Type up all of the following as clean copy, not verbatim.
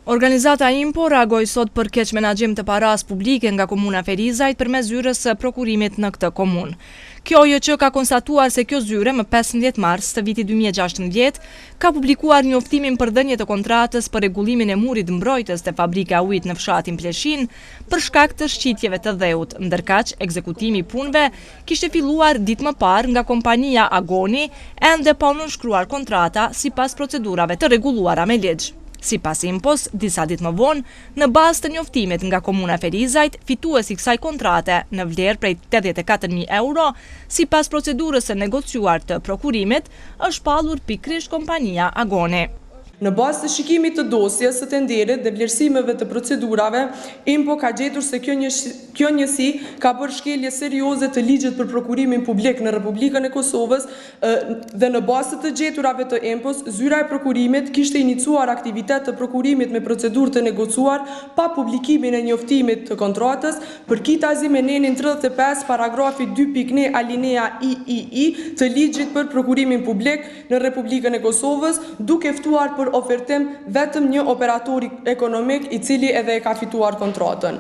Organizata IMPO reagoi sot për keq menaxhim të paras publike nga komuna Ferizajt përmes zyrës së prokurimit në këtë komunë. Kjo OJC ka konstatuar se kjo zyre më 15 mars të vitit 2016 ka publikuar njoftimin për dhënie të kontratës për rregullimin e murit mbrojtës te fabrika e ujit në fshatin Pleshin për shkak të shqitjeve të dheut, ndërkaq ekzekutimi i punëve kishte filluar ditë më parë nga kompania Agoni, ende pa u nënshkruar kontrata sipas procedurave të rregulluara me ligj. Sipas IMPO-s, disa ditë më vonë, në bazë të njoftimit nga komuna Ferizajt, fituesi i kësaj kontrate në vlerë prej 84.000 euro, sipas procedurës së negociuar të prokurimit, është pallur pikërisht kompania Agoni. Në bazë të shikimit të dosjes së tenderit dhe vlerësimeve të procedurave, IMPO ka gjetur se kjo njësi ka bërë shkelje serioze të ligjit për prokurimin publik në Republikën e Kosovës dhe në bazë të gjeturave të IMPO-s, zyra e prokurimit kishte iniciuar aktivitet të prokurimit me procedurë të negociuar pa publikimin e njoftimit të kontratës, përkitazi me nenin 35 paragrafi 2.1 alinea III të ligjit për prokurimin publik në Republikën e Kosovës, duke ftuar për ofertim vetëm një operator ekonomik i cili edhe e ka fituar kontratën.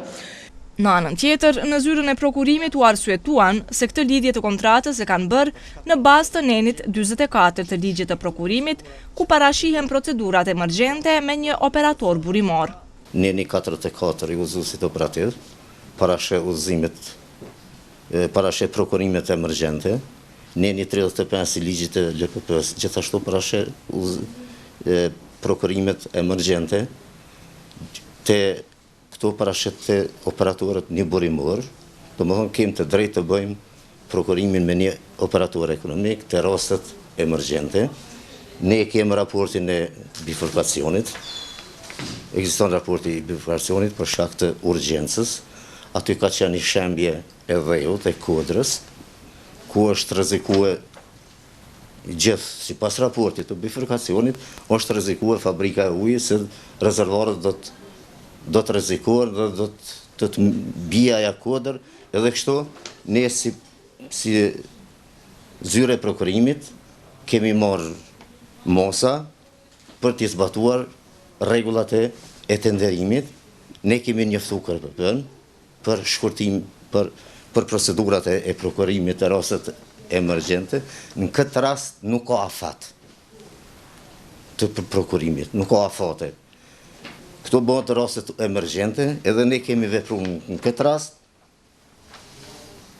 Në anën tjetër, në zyrën e prokurimit u arsyetuan se këtë lidhje të kontratës e kanë bërë në bazë të nenit 44 të ligjit të prokurimit, ku parashihen procedurat emergjente me një operator burimor. Neni 44 i uzuesit operativ, parashe prokurimet emergjente, neni 35 i ligjit të LPP-s, gjithashtu parashe prokurimet emergjente, të këto parashet të operatorët një burimor, do më thonë kemë të drejtë të bëjmë prokurimin me një operator ekonomik të rastet emergjente. Ne kemë raportin e bifurkacionit, ekziston raporti i bifurkacionit për shkak të urgjencës, aty ka qenë një shembje e dheut, e kodrës, ku është rrezikuar gjithë, si pas raportit të bifurkacionit, është rrezikuar fabrika e ujit se rezervarët do të rrezikohen dhe do të bija ja kodër, edhe kështu ne si zyre e prokurimit kemi marrë mosa për t'i zbatuar rregullat e tenderimit. Ne kemi njoftuar KRP-n për shkurtim për procedurat e prokurimit të rastet emergjente. Në këtë rast nuk ka afat të prokurimit, nuk ka afate. Këto bëhen të rastet emergjente, edhe ne kemi vepruar në këtë rast,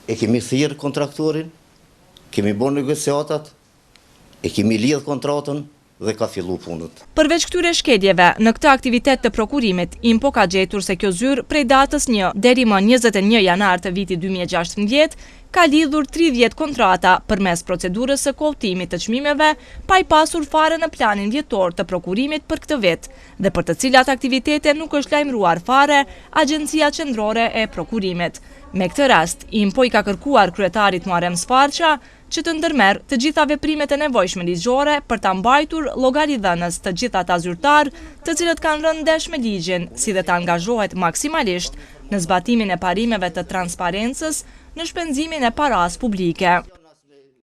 e kemi thirrë kontraktorin, kemi bërë negociatat, e kemi lidhë kontratën dhe ka fillu punët. Përveç këtyre shkeljeve, në këtë aktivitet të prokurimit, IMPO ka gjetur se kjo zyrë prej datës 1 deri më 21 janar të vitit 2016 ka lidhur 30 kontrata përmes procedurës së kohëtimit të çmimeve, pa i pasur fare në planin vjetor të prokurimit për këtë vit, dhe për të cilat aktivitete nuk është lajmëruar fare Agjencia Qendrore e Prokurimit. Me këtë rast, IMPO i ka kërkuar kryetarit Muharrem Sfarqa që të ndërmerr të gjitha veprimet e nevojshme ligjore për ta mbajtur llogaridhënës të gjithë ata zyrtar të cilët kanë rënë ndesh me ligjin, si dhe të angazhohet maksimalisht në zbatimin e parimeve të transparencës në shpenzimin e paras publike.